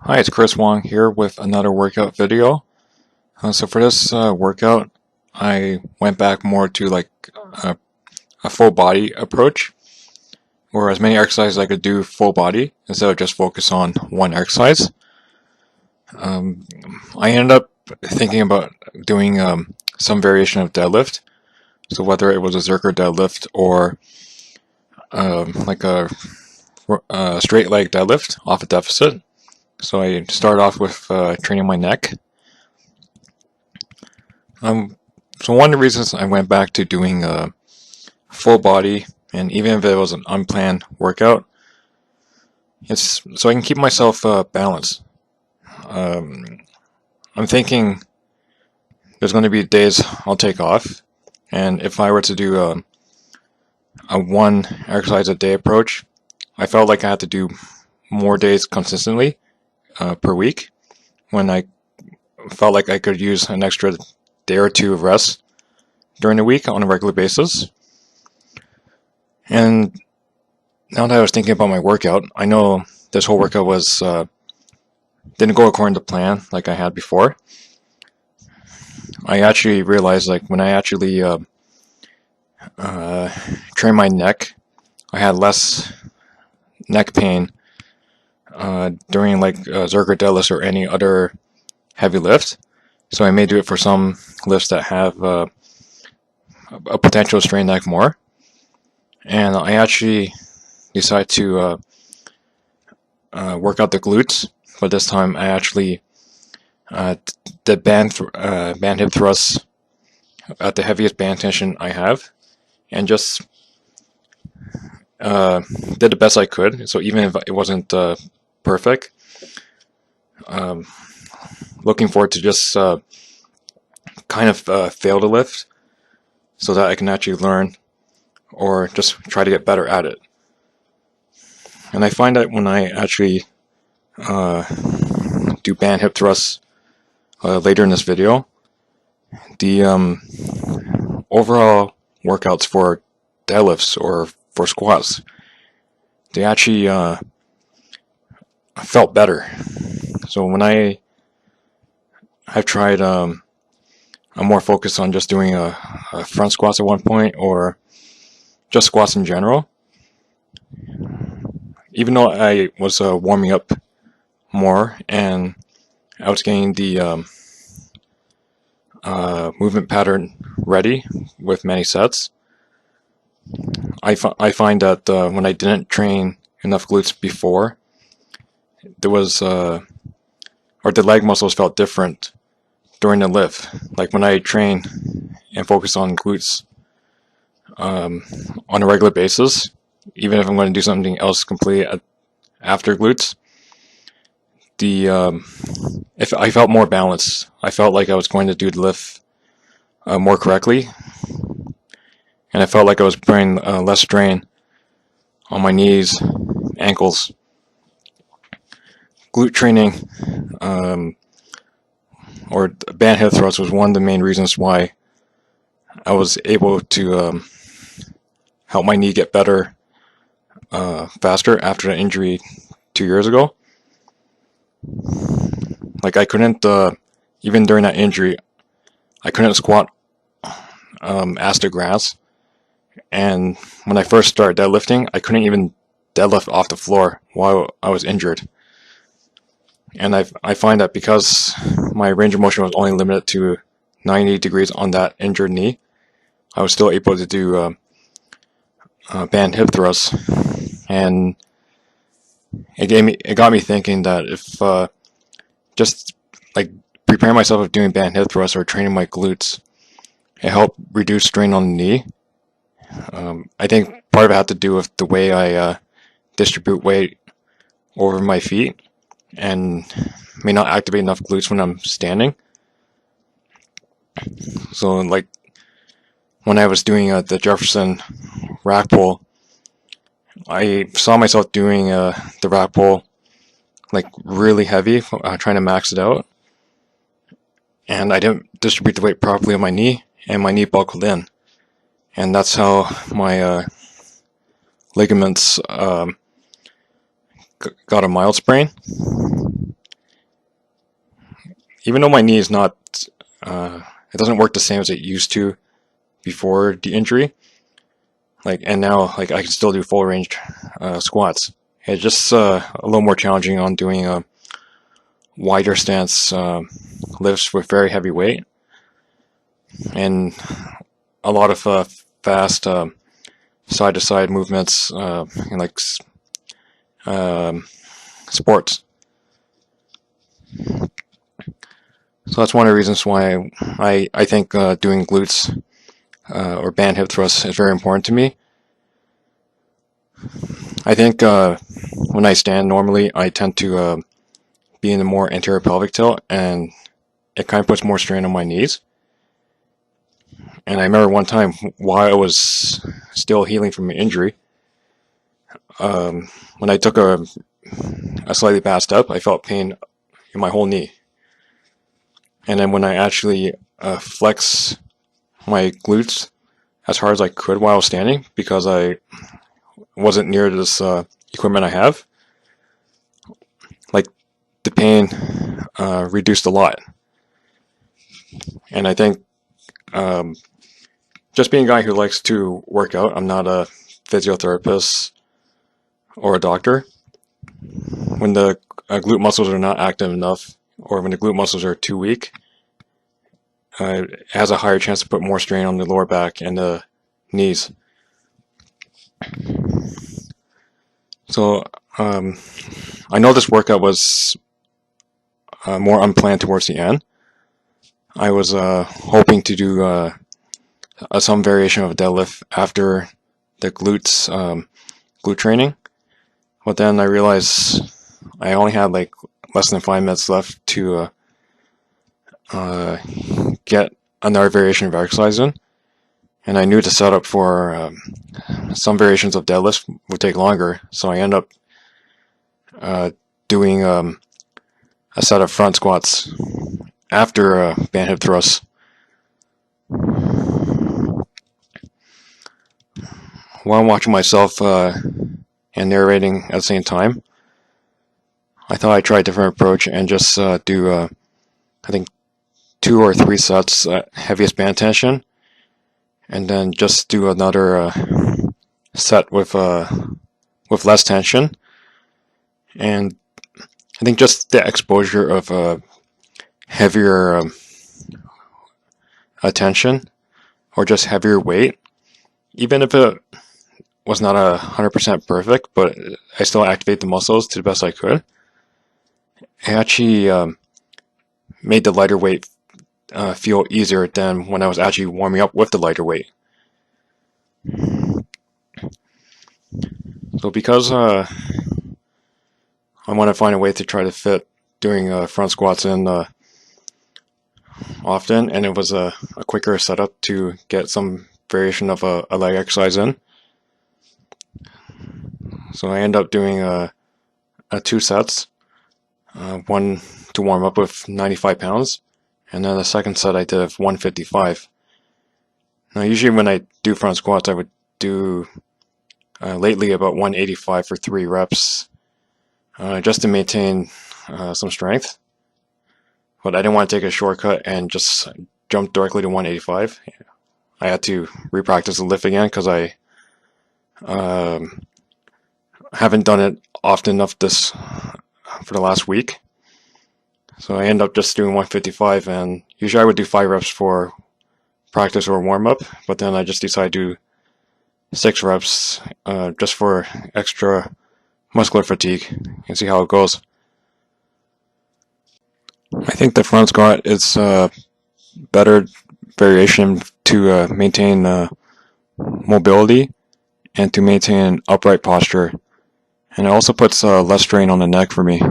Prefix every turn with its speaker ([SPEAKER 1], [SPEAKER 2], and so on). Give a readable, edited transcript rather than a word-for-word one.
[SPEAKER 1] Hi, it's Chris Wong here with another workout video. So for this workout, I went back more to like a, a full body approach, where as many exercises I could do full body instead of just focus on one exercise. Um, I ended up thinking about doing some variation of deadlift. So whether it was a Zercher deadlift or like a straight leg deadlift off a deficit. So I started off with training my neck. Um, so one of the reasons I went back to doing full body, and even if it was an unplanned workout, it's so I can keep myself balanced. Um, I'm thinking there's going to be days I'll take off, and if I were to do a one exercise a day approach, I felt like I had to do more days consistently per week when I felt like I could use an extra day or two of rest during the week on a regular basis. And now that I was thinking about my workout, I know this whole workout was didn't go according to plan like I had before. I actually realized like when I actually trained my neck, I had less neck pain during like Zercher deadlifts or any other heavy lift. So I may do it for some lifts that have a potential to strain neck more. And I actually decided to work out the glutes, but this time I actually did band hip thrusts at the heaviest band tension I have, and just did the best I could. So even if it wasn't perfect, um, looking forward to just kind of fail to lift so that I can actually learn or just try to get better at it. And I find that when I actually do band hip thrusts later in this video, the overall workouts for deadlifts or for squats, they actually felt better. So when I've tried, I'm more focused on just doing a front squats at one point or just squats in general. Even though I was warming up more and I was getting the movement pattern ready with many sets, I find that when I didn't train enough glutes before, there was or the leg muscles felt different during the lift. Like when I train and focus on glutes on a regular basis, even if I'm going to do something else completely after glutes, if I felt more balanced, I felt like I was going to do the lift more correctly, and I felt like I was putting less strain on my knees, ankles. Glute training or band hip thrusts was one of the main reasons why I was able to help my knee get better faster after the injury 2 years ago. Like I couldn't, even during that injury, I couldn't squat ass to grass. And when I first started deadlifting, I couldn't even deadlift off the floor while I was injured. And I find that because my range of motion was only limited to 90 degrees on that injured knee, I was still able to do band hip thrusts, and it got me thinking that if just like preparing myself of doing band hip thrusts or training my glutes, it helped reduce strain on the knee. I think part of it had to do with the way I distribute weight over my feet and may not activate enough glutes when I'm standing. So like when I was doing the Jefferson rack pull, I saw myself doing the rack pull like really heavy, trying to max it out, and I didn't distribute the weight properly on my knee, and my knee buckled in, and that's how my ligaments got a mild sprain. even though my knee is not, it doesn't work the same as it used to before the injury. And now, I can still do full range squats. It's just a little more challenging on doing wider stance lifts with very heavy weight, and a lot of fast side to side movements in sports. So that's one of the reasons why I think doing glutes or band hip thrusts is very important to me. I think when I stand normally, I tend to be in a more anterior pelvic tilt, and it kind of puts more strain on my knees. And I remember one time while I was still healing from an injury, when I took a slightly bad step, I felt pain in my whole knee. And then when I actually flex my glutes as hard as I could while I was standing, because I wasn't near this equipment I have, the pain reduced a lot. And I think just being a guy who likes to work out, I'm not a physiotherapist or a doctor. When the glute muscles are not active enough, or when the glute muscles are too weak, it has a higher chance to put more strain on the lower back and the knees. So I know this workout was more unplanned towards the end. I was hoping to do some variation of a deadlift after the glute training, but then I realized I only had less than 5 minutes left to get another variation of exercise in, and I knew the setup for some variations of deadlifts would take longer, so I ended up doing a set of front squats after band hip thrusts. While I'm watching myself and narrating at the same time, I thought I'd try a different approach and just do, I think, 2 or 3 sets at heaviest band tension, and then just do another set with less tension. And I think just the exposure of heavier tension or just heavier weight, even if it was not 100% perfect, but I still activate the muscles to the best I could. It actually made the lighter weight feel easier than when I was actually warming up with the lighter weight. So because I want to find a way to try to fit doing front squats in often, and it was a quicker setup to get some variation of a leg exercise in. So I end up doing 2 sets, one to warm up with 95 pounds, and then the second set I did of 155. Now usually when I do front squats, I would do lately about 185 for 3 reps, just to maintain some strength. But I didn't want to take a shortcut and just jump directly to 185. I had to repractice the lift again because I haven't done it often enough for the last week. So I end up just doing 155, and usually I would do 5 reps for practice or warm up, but then I just decided to do 6 reps just for extra muscular fatigue and see how it goes. I think the front squat is a better variation to maintain mobility and to maintain upright posture, and it also puts less strain on the neck for me.